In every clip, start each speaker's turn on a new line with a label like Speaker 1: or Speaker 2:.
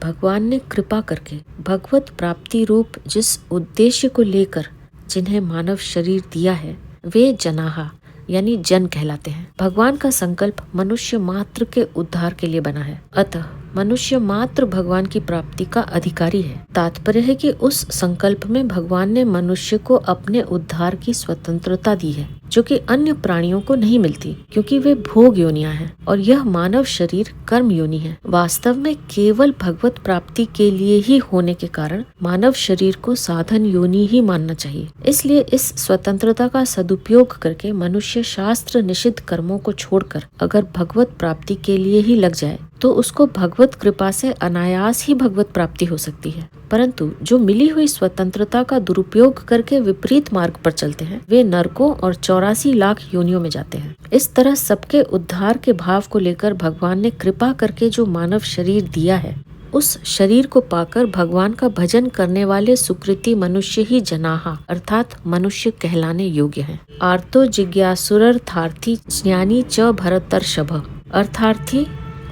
Speaker 1: भगवान ने कृपा करके भगवत प्राप्ति रूप जिस उद्देश्य को लेकर जिन्हें मानव शरीर दिया है वे जनाहा यानी जन कहलाते हैं। भगवान का संकल्प मनुष्य मात्र के उद्धार के लिए बना है, अतः मनुष्य मात्र भगवान की प्राप्ति का अधिकारी है। तात्पर्य है कि उस संकल्प में भगवान ने मनुष्य को अपने उद्धार की स्वतंत्रता दी है, जो कि अन्य प्राणियों को नहीं मिलती, क्योंकि वे भोग योनियां हैं और यह मानव शरीर कर्म योनि है। वास्तव में केवल भगवत प्राप्ति के लिए ही होने के कारण मानव शरीर को साधन योनि ही मानना चाहिए। इसलिए इस स्वतंत्रता का सदुपयोग करके मनुष्य शास्त्र निषिद्ध कर्मों को छोड़कर अगर भगवत प्राप्ति के लिए ही लग जाए तो उसको भगवत कृपा से अनायास ही भगवत प्राप्ति हो सकती है। परंतु जो मिली हुई स्वतंत्रता का दुरुपयोग करके विपरीत मार्ग पर चलते हैं वे नरकों और 84 लाख योनियों में जाते हैं। इस तरह सबके उद्धार के भाव को लेकर भगवान ने कृपा करके जो मानव शरीर दिया है उस शरीर को पाकर भगवान का भजन करने वाले सुकृति मनुष्य ही जनाहा अर्थात मनुष्य कहलाने योग्य हैं। आर्तो जिज्ञासुरर्थार्थी ज्ञानी च भरतर्षभ। अर्थार्थी,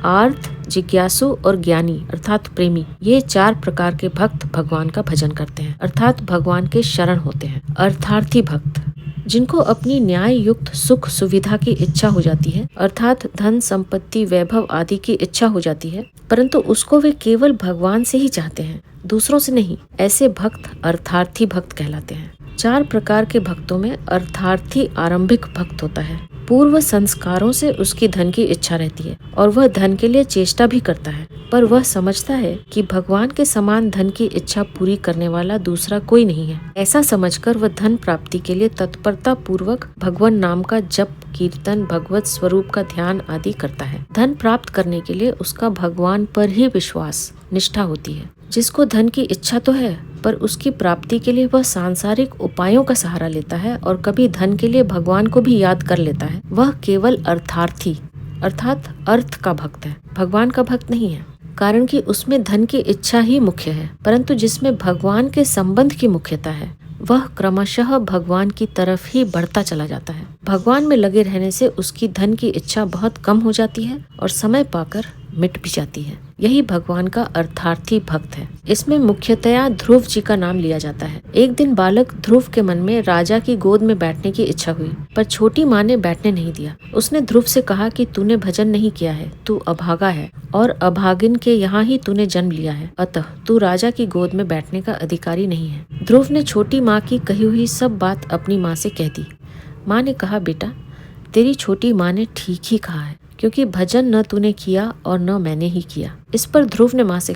Speaker 1: आर्थ, जिज्ञासु और ज्ञानी अर्थात प्रेमी, ये 4 प्रकार के भक्त भगवान का भजन करते हैं अर्थात भगवान के शरण होते हैं। अर्थार्थी भक्त जिनको अपनी न्याय युक्त सुख सुविधा की इच्छा हो जाती है अर्थात धन संपत्ति वैभव आदि की इच्छा हो जाती है, परंतु उसको वे केवल भगवान से ही चाहते हैं, दूसरों से नहीं, ऐसे भक्त अर्थार्थी भक्त कहलाते हैं। 4 प्रकार के भक्तों में अर्थार्थी आरंभिक भक्त होता है। पूर्व संस्कारों से उसकी धन की इच्छा रहती है और वह धन के लिए चेष्टा भी करता है, पर वह समझता है कि भगवान के समान धन की इच्छा पूरी करने वाला दूसरा कोई नहीं है। ऐसा समझकर वह धन प्राप्ति के लिए तत्परता पूर्वक भगवान नाम का जप, कीर्तन, भगवत स्वरूप का ध्यान आदि करता है। धन प्राप्त करने के लिए उसका भगवान पर ही विश्वास, निष्ठा होती है। जिसको धन की इच्छा तो है, पर उसकी प्राप्ति के लिए वह सांसारिक उपायों का सहारा लेता है और कभी धन के लिए भगवान को भी याद कर लेता है, वह केवल अर्थार्थी अर्थात अर्थ का भक्त है, भगवान का भक्त नहीं है। कारण कि उसमें धन की इच्छा ही मुख्य है, परंतु जिसमें भगवान के संबंध की मुख्यता है वह क्रमशः भगवान की तरफ ही बढ़ता चला जाता है। भगवान में लगे रहने से उसकी धन की इच्छा बहुत कम हो जाती है और समय पाकर मिट भी जाती है। यही भगवान का अर्थार्थी भक्त है। इसमें मुख्यतया ध्रुव जी का नाम लिया जाता है। एक दिन बालक ध्रुव के मन में राजा की गोद में बैठने की इच्छा हुई, पर छोटी माँ ने बैठने नहीं दिया। उसने ध्रुव से कहा कि तूने भजन नहीं किया है, तू अभागा है और अभागिन के यहाँ ही तूने जन्म लिया है, अतः तू राजा की गोद में बैठने का अधिकारी नहीं है। ध्रुव ने छोटी माँ की कही हुई सब बात अपनी माँ से कह दी। माँ ने कहा, बेटा तेरी छोटी माँ ने ठीक ही कहा है, क्योंकि भजन न तूने किया और न मैंने ही किया। इस पर ध्रुव ने माँ से